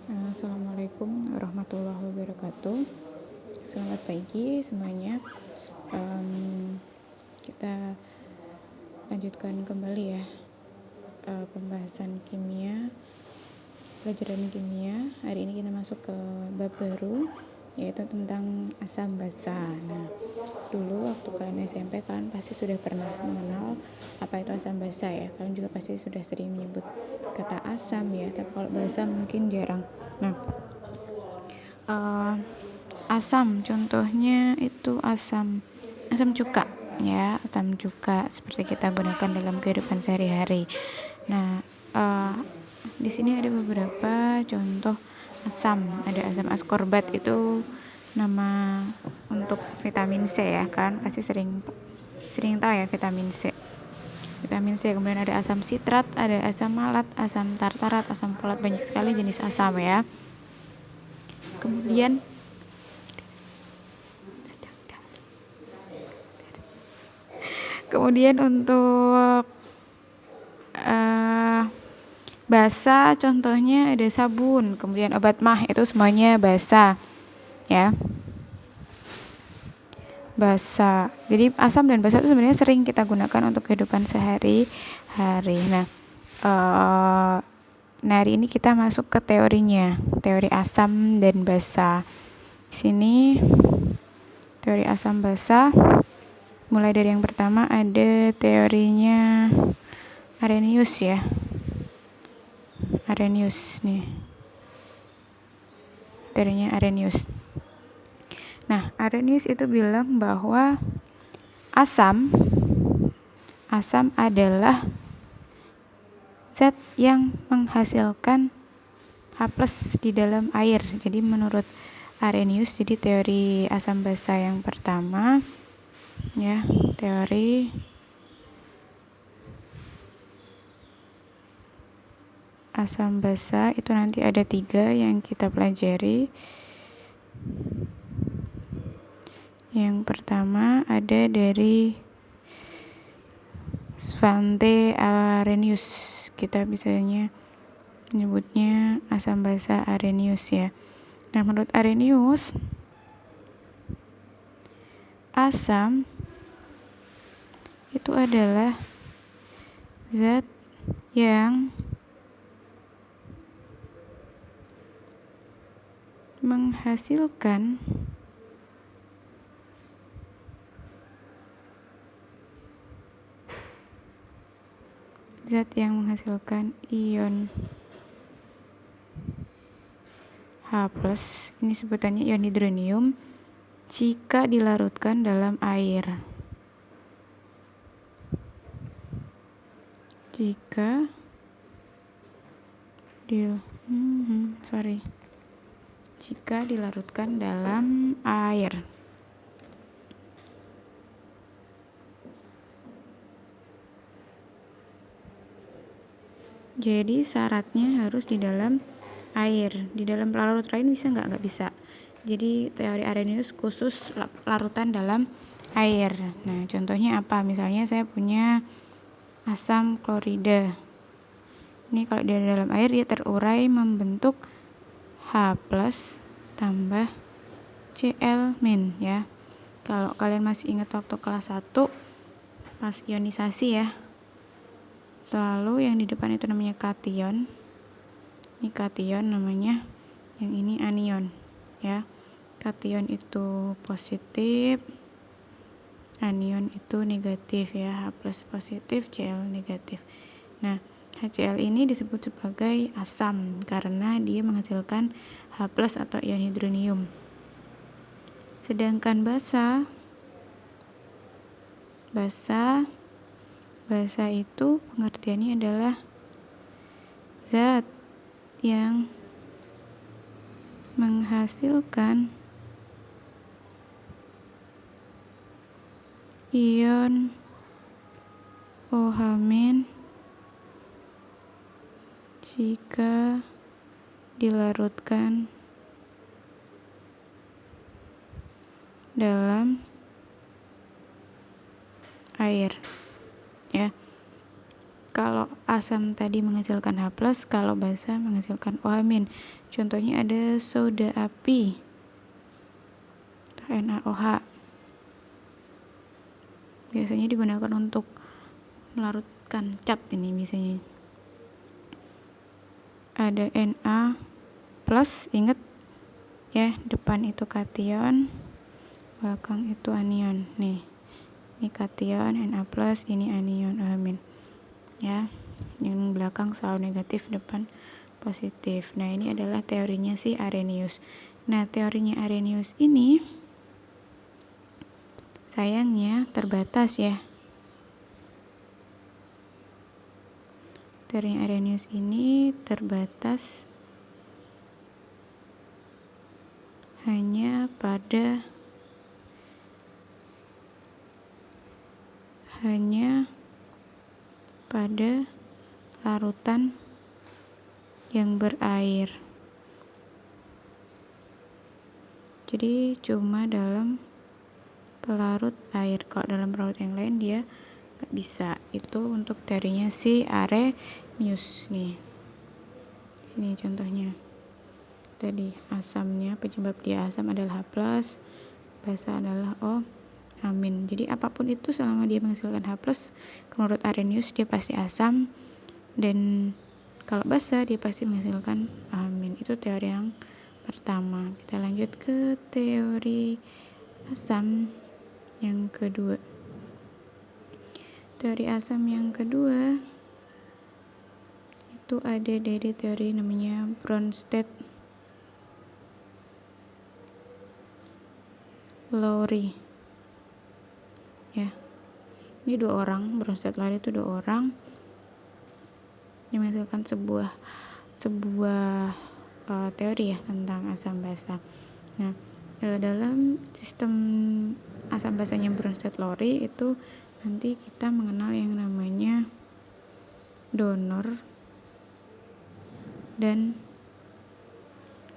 Assalamualaikum warahmatullahi wabarakatuh. Selamat pagi semuanya. Kita lanjutkan kembali ya pembahasan kimia, pelajaran kimia. Hari ini kita masuk ke bab baru, yaitu tentang asam basa. Nah, dulu waktu kalian SMP kalian pasti sudah pernah mengenal apa itu asam basa ya. Kalian juga pasti sudah sering menyebut kata asam ya, tapi kalau basa mungkin jarang. Nah, asam contohnya itu asam cuka ya, asam cuka seperti kita gunakan dalam kehidupan sehari-hari. Nah, di sini ada beberapa contoh asam. Ada asam askorbat, itu nama untuk vitamin C ya, kan pasti sering tahu ya vitamin C. Kemudian ada asam sitrat, ada asam malat, asam tartarat, asam folat, banyak sekali jenis asam ya. Kemudian untuk basa contohnya ada sabun, kemudian obat mah, itu semuanya basa ya. Basa. Jadi asam dan basa itu sebenarnya sering kita gunakan untuk kehidupan sehari-hari. Nah, hari ini kita masuk ke teorinya, teori asam dan basa. Sini teori asam basa. Mulai dari yang pertama ada teorinya Arrhenius ya. Arrhenius nih. Teorinya Arrhenius. Nah, Arrhenius itu bilang bahwa asam adalah zat yang menghasilkan H+ di dalam air. Jadi menurut Arrhenius, jadi teori asam basa yang pertama ya, teori asam basa itu nanti ada 3 yang kita pelajari. Yang pertama ada dari Svante Arrhenius. Kita bisanya menyebutnya asam basa Arrhenius ya. Nah, menurut Arrhenius, asam itu adalah zat yang menghasilkan ion H+, ini sebutannya ion hidronium, jika dilarutkan dalam air. Jika dilarutkan dalam air. Jadi syaratnya harus di dalam air. Di dalam larut lain bisa nggak? Nggak bisa. Jadi teori Arrhenius khusus larutan dalam air. Nah, contohnya apa? Misalnya saya punya asam klorida. Ini kalau di dalam air dia terurai membentuk H+ tambah Cl- ya. Kalau kalian masih ingat waktu kelas 1 pas ionisasi ya, selalu yang di depan itu namanya kation. Ini kation namanya, yang ini anion ya. Kation itu positif, anion itu negatif ya. H+ positif, Cl negatif. Nah, HCl ini disebut sebagai asam karena dia menghasilkan H+ atau ion hidronium. Sedangkan basa itu pengertiannya adalah zat yang menghasilkan ion OH- jika dilarutkan dalam air ya. Kalau asam tadi menghasilkan H+, kalau basa menghasilkan OH-. Contohnya ada soda api atau NaOH. Biasanya digunakan untuk melarutkan cat ini biasanya. Ada Na+, ingat ya, depan itu kation, belakang itu anion. Nih, ini kation Na+, ini anion OH-. Ya, yang belakang selalu negatif, depan positif. Nah, ini adalah teorinya si Arrhenius. Nah, teorinya Arrhenius ini sayangnya terbatas ya. Teorinya Arrhenius ini terbatas hanya pada larutan yang berair. Jadi cuma dalam pelarut air. Kalau dalam pelarut yang lain dia nggak bisa. Itu untuk teorinya si Arrhenius nih. Sini contohnya. Tadi asamnya, penyebab dia asam adalah H+, basa adalah OH-. Jadi apapun itu selama dia menghasilkan H+, menurut Arrhenius dia pasti asam, dan kalau basa dia pasti menghasilkan OH-. Itu teori yang pertama. Kita lanjut ke teori asam yang kedua. Teori asam yang kedua itu ada dari teori namanya Bronsted-Lowry. Ya, ini Bronsted-Lowry itu dua orang yang menghasilkan sebuah teori ya tentang asam basa. Nah, dalam sistem asam basanya Bronsted-Lowry itu nanti kita mengenal yang namanya donor dan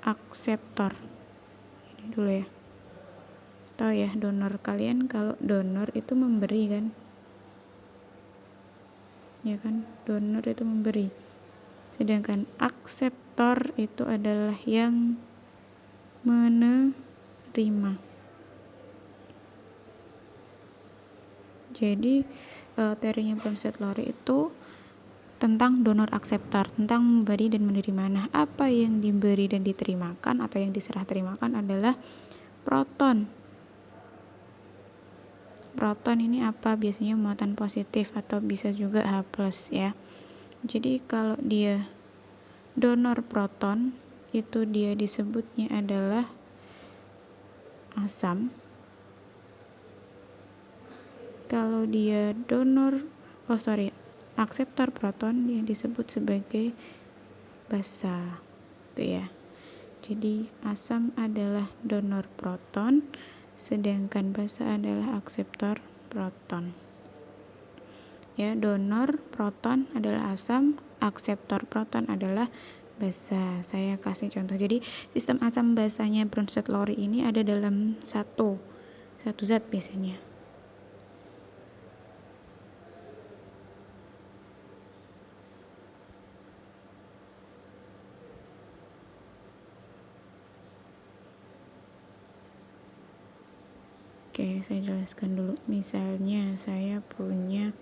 akseptor. Ini dulu ya. Tahu ya, donor, kalian kalau donor itu memberi kan? Ya kan? Donor itu memberi. Sedangkan akseptor itu adalah yang menerima. Jadi teorinya Bronsted-Lowry itu tentang donor akseptor, tentang memberi dan menerima. Nah, apa yang diberi dan diterimakan atau yang diserah terimakan adalah proton. Proton ini apa? Biasanya muatan positif atau bisa juga H+ ya. Jadi kalau dia donor proton, itu dia disebutnya adalah asam. Kalau dia akseptor proton, dia disebut sebagai basa. Itu ya. Jadi asam adalah donor proton, sedangkan basa adalah akseptor proton. Ya, donor proton adalah asam, akseptor proton adalah basa. Saya kasih contoh. Jadi sistem asam basanya Bronsted-Lowry ini ada dalam satu zat biasanya. Oke, saya jelaskan dulu. Misalnya saya punya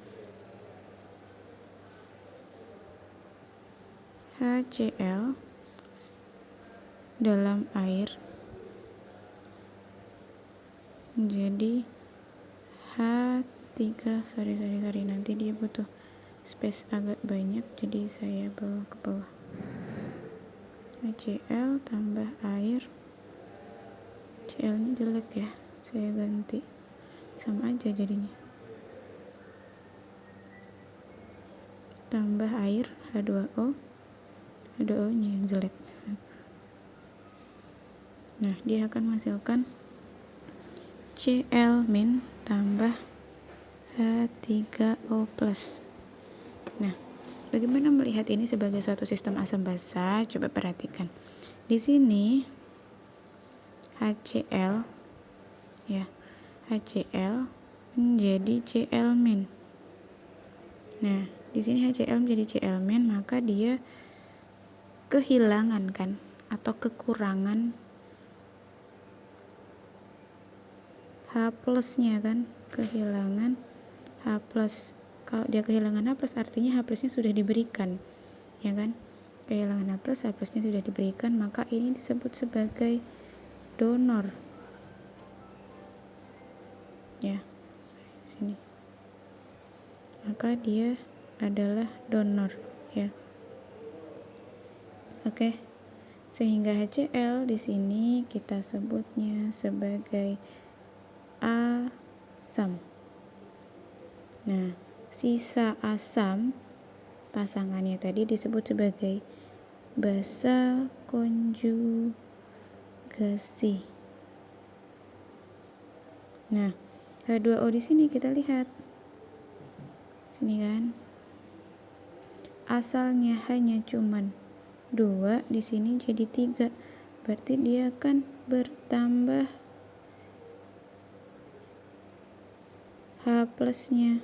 HCl dalam air, jadi H3, sorry, nanti dia butuh space agak banyak, jadi saya bawa ke bawah. HCl tambah air, Cl nya jelek ya, saya ganti, sama aja jadinya, tambah air H2O nya yang jelek. Nah, dia akan menghasilkan Cl- tambah H3O+. Nah, bagaimana melihat ini sebagai suatu sistem asam basa? Coba perhatikan. Di sini HCl ya, HCl menjadi Cl-. Nah, Di sini HCl menjadi Cl-, maka dia kehilangan kan, atau kekurangan H plusnya kan, kehilangan H plus. Kalau dia kehilangan H plus artinya H plusnya sudah diberikan, ya kan? Kehilangan H plusnya sudah diberikan, maka ini disebut sebagai donor. Ya, sini. Maka dia adalah donor, ya. Oke. Sehingga HCl di sini kita sebutnya sebagai asam. Nah, sisa asam pasangannya tadi disebut sebagai basa konjugasi. Nah, H2O di sini kita lihat. Sini kan. Asalnya hanya cuman 2, di sini jadi 3. Berarti dia akan bertambah H plusnya.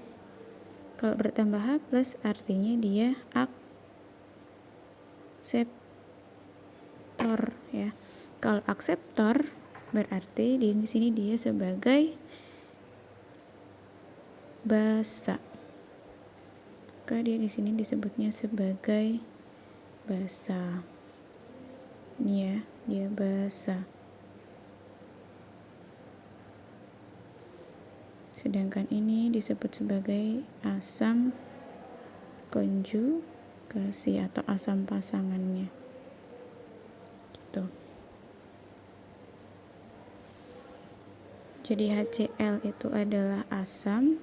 Kalau bertambah H plus artinya dia akseptor, ya. Kalau akseptor berarti di sini dia sebagai basa. Maka dia di sini disebutnya sebagai basa. Ini ya, dia basa. Sedangkan ini disebut sebagai asam konjugasi atau asam pasangannya. Gitu. Jadi HCl itu adalah asam,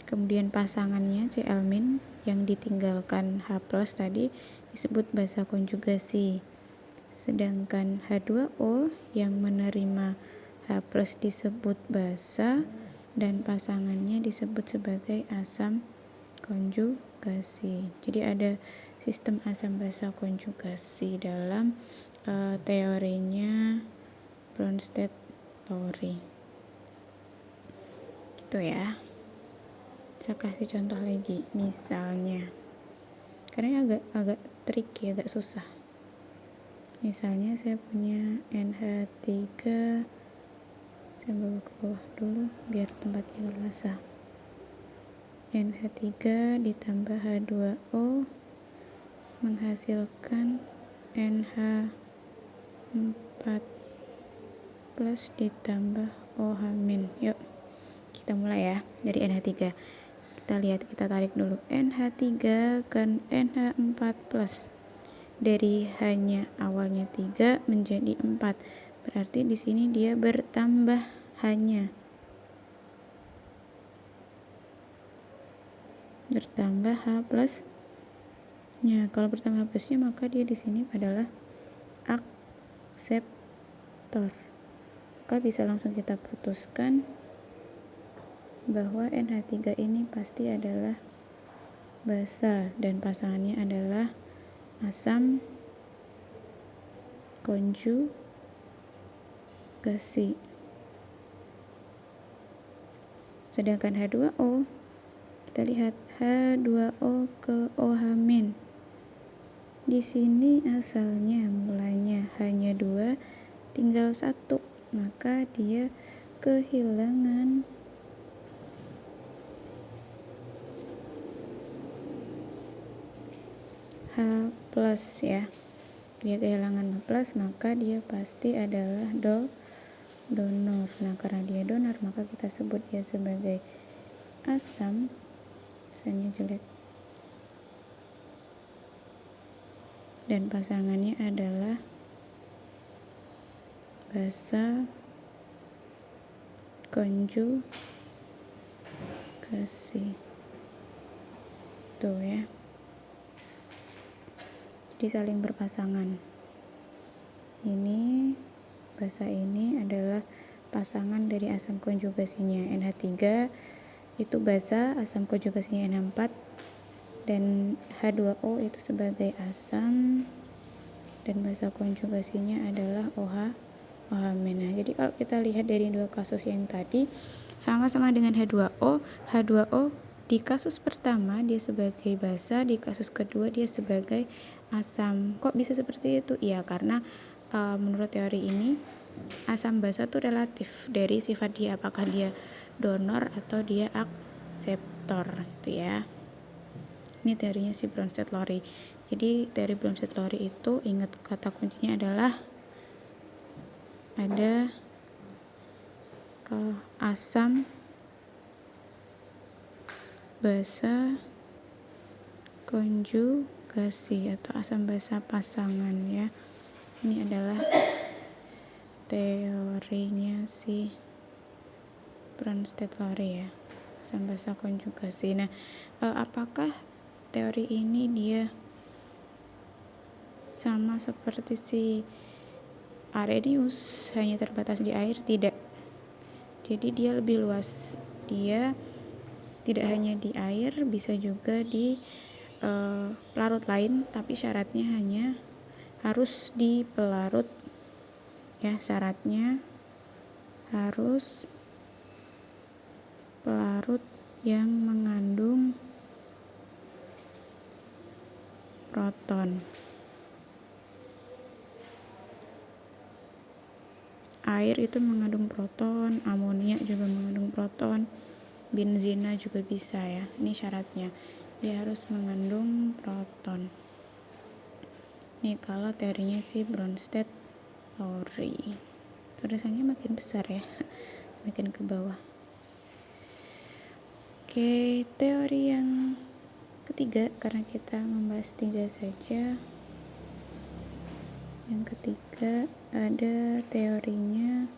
kemudian pasangannya Cl- yang ditinggalkan H plus tadi disebut basa konjugasi. Sedangkan H2O yang menerima H plus disebut basa dan pasangannya disebut sebagai asam konjugasi. Jadi ada sistem asam basa konjugasi dalam teorinya Bronsted-Lowry. Gitu ya. Saya kasih contoh lagi, misalnya, karena agak tricky, agak susah. Misalnya saya punya NH3, saya bawa ke bawah dulu biar tempatnya terasa. NH3 ditambah H2O menghasilkan NH4 plus ditambah OH-. Yuk kita mulai ya dari NH3. Kita lihat, kita tarik dulu NH3 ke NH4 plus. Dari hanya awalnya 3 menjadi 4. Berarti di sini dia bertambah hanya. Bertambah H plusnya. Kalau bertambah plusnya maka dia di sini adalah akseptor. Maka bisa langsung kita putuskan bahwa NH3 ini pasti adalah basa dan pasangannya adalah asam konjugasi. Sedangkan H2O, kita lihat H2O ke OH-. Di sini asalnya mulanya hanya 2, tinggal 1, maka dia kehilangan H plus, ya. Dia kehilangan H plus, maka dia pasti adalah donor. Nah, karena dia donor, maka kita sebut dia sebagai asam. Asamnya jelek. Dan pasangannya adalah basa konjugasi. Tuh ya. Jadi saling berpasangan. Ini basa ini adalah pasangan dari asam konjugasinya. NH3 itu basa, asam konjugasinya NH4, dan H2O itu sebagai asam dan basa konjugasinya adalah OH. Nah, jadi kalau kita lihat dari dua kasus yang tadi sama-sama dengan H2O Di kasus pertama dia sebagai basa, di kasus kedua dia sebagai asam. Kok bisa seperti itu? Ya karena menurut teori ini asam basa itu relatif dari sifat dia, apakah dia donor atau dia akseptor itu ya. Ini teorinya si Bronsted-Lowry. Jadi teori Bronsted-Lowry itu ingat kata kuncinya adalah ada asam basa konjugasi atau asam basa pasangan ya. Ini adalah teorinya si Bronsted-Lowry ya, asam basa konjugasi. Nah, apakah teori ini dia sama seperti si Arrhenius hanya terbatas di air? Tidak. Jadi dia lebih luas. Dia tidak hanya di air, bisa juga di pelarut lain, tapi syaratnya hanya harus di pelarut ya, syaratnya harus pelarut yang mengandung proton. Air itu mengandung proton, amonia juga mengandung proton, benzina juga bisa ya. Ini syaratnya, dia harus mengandung proton. Ini kalau teorinya si Bronsted-Lowry. Tulisannya makin besar ya, makin ke bawah. Oke, teori yang ketiga, karena kita membahas 3 saja. Yang ketiga ada teorinya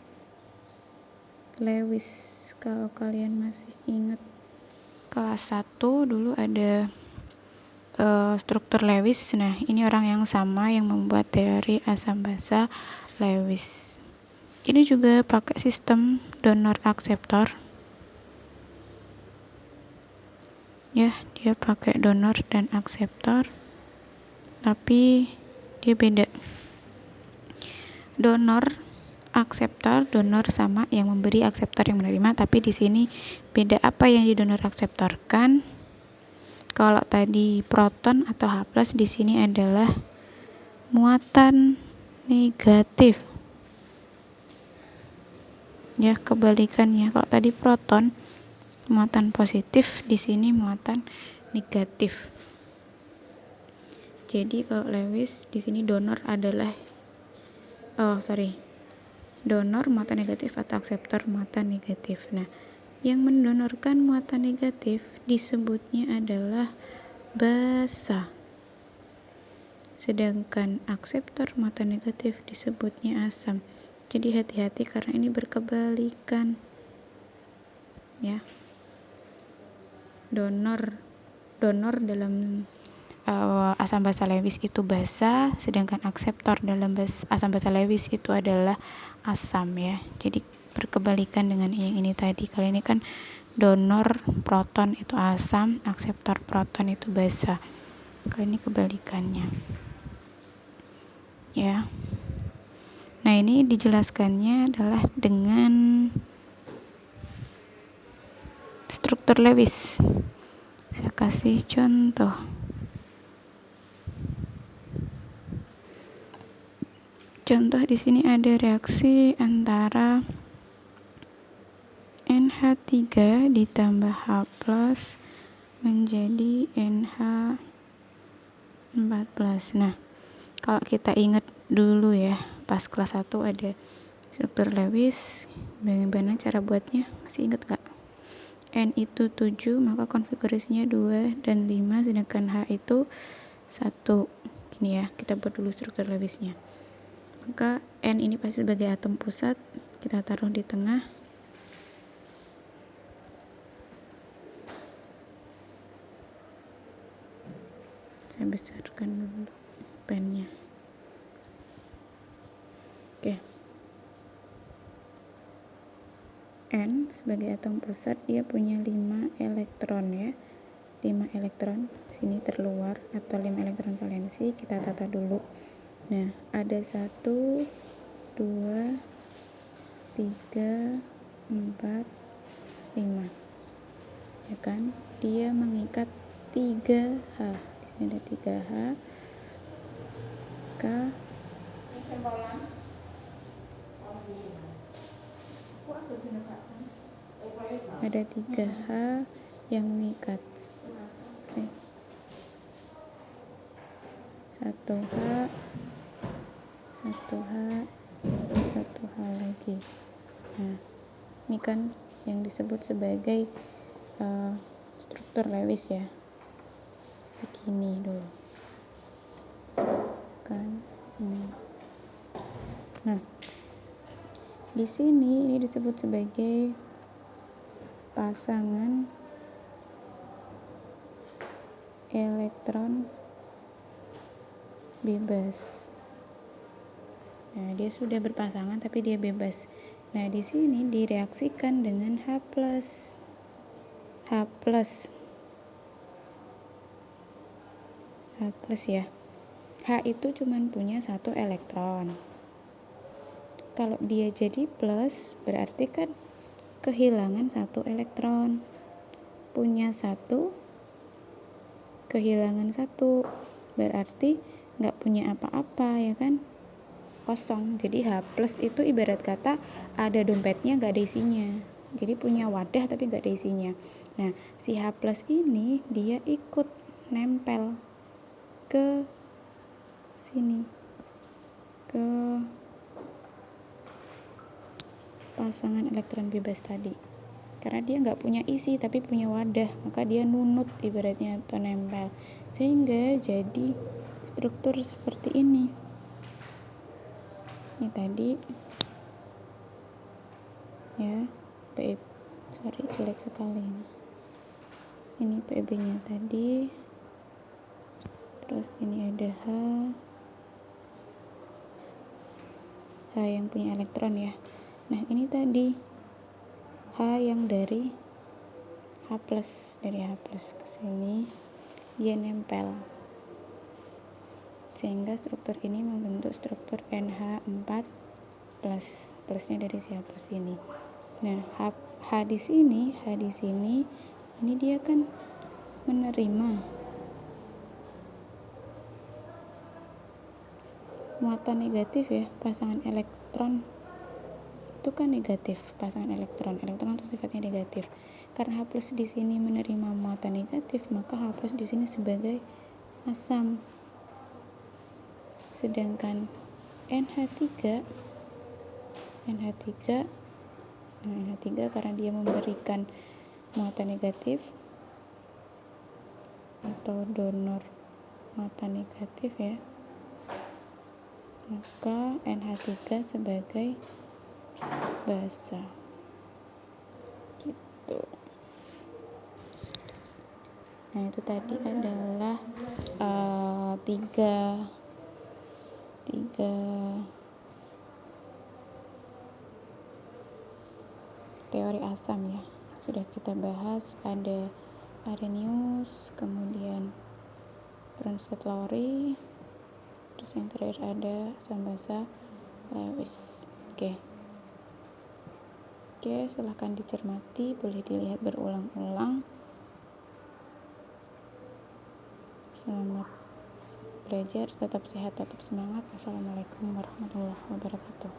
Lewis. Kalau kalian masih ingat kelas 1 dulu ada struktur Lewis. Nah, ini orang yang sama yang membuat teori asam basa Lewis. Ini juga pakai sistem donor akseptor. Ya, dia pakai donor dan akseptor. Tapi dia beda. Donor akseptor, donor sama yang memberi, akseptor yang menerima, tapi di sini beda. Apa yang didonor akseptorkan? Kalau tadi proton atau H+, di sini adalah muatan negatif. Ya, kebalikannya. Kalau tadi proton muatan positif, di sini muatan negatif. Jadi kalau Lewis di sini donor adalah donor muatan negatif atau akseptor muatan negatif. Nah, yang mendonorkan muatan negatif disebutnya adalah basa. Sedangkan akseptor muatan negatif disebutnya asam. Jadi hati-hati karena ini berkebalikan. Ya. Donor dalam asam basa Lewis itu basa, sedangkan akseptor dalam asam basa Lewis itu adalah asam ya. Jadi berkebalikan dengan yang ini tadi. Kali ini kan donor proton itu asam, akseptor proton itu basa. Kali ini kebalikannya. Ya. Nah, ini dijelaskannya adalah dengan struktur Lewis. Saya kasih contoh. Contoh di sini ada reaksi antara NH3 ditambah H+ menjadi NH4+. Nah, kalau kita ingat dulu ya, pas kelas 1 ada struktur Lewis, bagaimana cara buatnya? Masih ingat gak? N itu 7, maka konfigurasinya 2 dan 5, sedangkan H itu 1. Gini ya, kita buat dulu struktur Lewisnya. Maka N ini pasti sebagai atom pusat, kita taruh di tengah. Saya besarkan dulu pennya. Oke. N sebagai atom pusat dia punya 5 elektron ya. 5 elektron sini terluar atau 5 elektron valensi, kita tata dulu. Nah, ada 1 2 3 4 5. ya kan, dia mengikat 3H. Di sini ada 3H, K, ada 3H yang mengikat. Oke. 1H, 1H, 1H lagi. Nah, ini kan yang disebut sebagai struktur Lewis ya. Begini dulu. Kan. Nah, di sini ini disebut sebagai pasangan elektron bebas. Nah, dia sudah berpasangan tapi dia bebas. Nah, di sini direaksikan dengan H+. H+ ya. H itu cuman punya 1 elektron. Kalau dia jadi plus, berarti kan kehilangan 1 elektron. Punya 1, kehilangan 1. Berarti nggak punya apa-apa ya kan? Kosong. Jadi H+ itu ibarat kata ada dompetnya nggak ada isinya. Jadi punya wadah tapi nggak ada isinya. Nah, si H+ ini dia ikut nempel ke sini, ke pasangan elektron bebas tadi. Karena dia nggak punya isi tapi punya wadah, maka dia nunut ibaratnya atau nempel, sehingga jadi struktur seperti ini. Ini tadi ya, jelek sekali ini PEB nya tadi. Terus ini ada H yang punya elektron ya. Nah, ini tadi H yang dari H+, dari H+ ke sini dia nempel, sehingga struktur ini membentuk struktur NH4+, plusnya dari si H+ ini. Nah, H di sini ini dia kan menerima muatan negatif ya, pasangan elektron itu kan negatif, pasangan elektron itu sifatnya negatif. Karena H+ di sini menerima muatan negatif, maka H+ di sini sebagai asam. Sedangkan NH3 karena dia memberikan muatan negatif atau donor muatan negatif ya, maka NH3 sebagai basa gitu. Nah, itu tadi adalah tiga teori asam ya, sudah kita bahas. Ada Arrhenius, kemudian Bronsted-Lowry, terus yang terakhir ada asam basa Lewis. Oke, silahkan dicermati, boleh dilihat berulang-ulang. Selamat belajar, tetap sehat, tetap semangat. Assalamualaikum warahmatullahi wabarakatuh.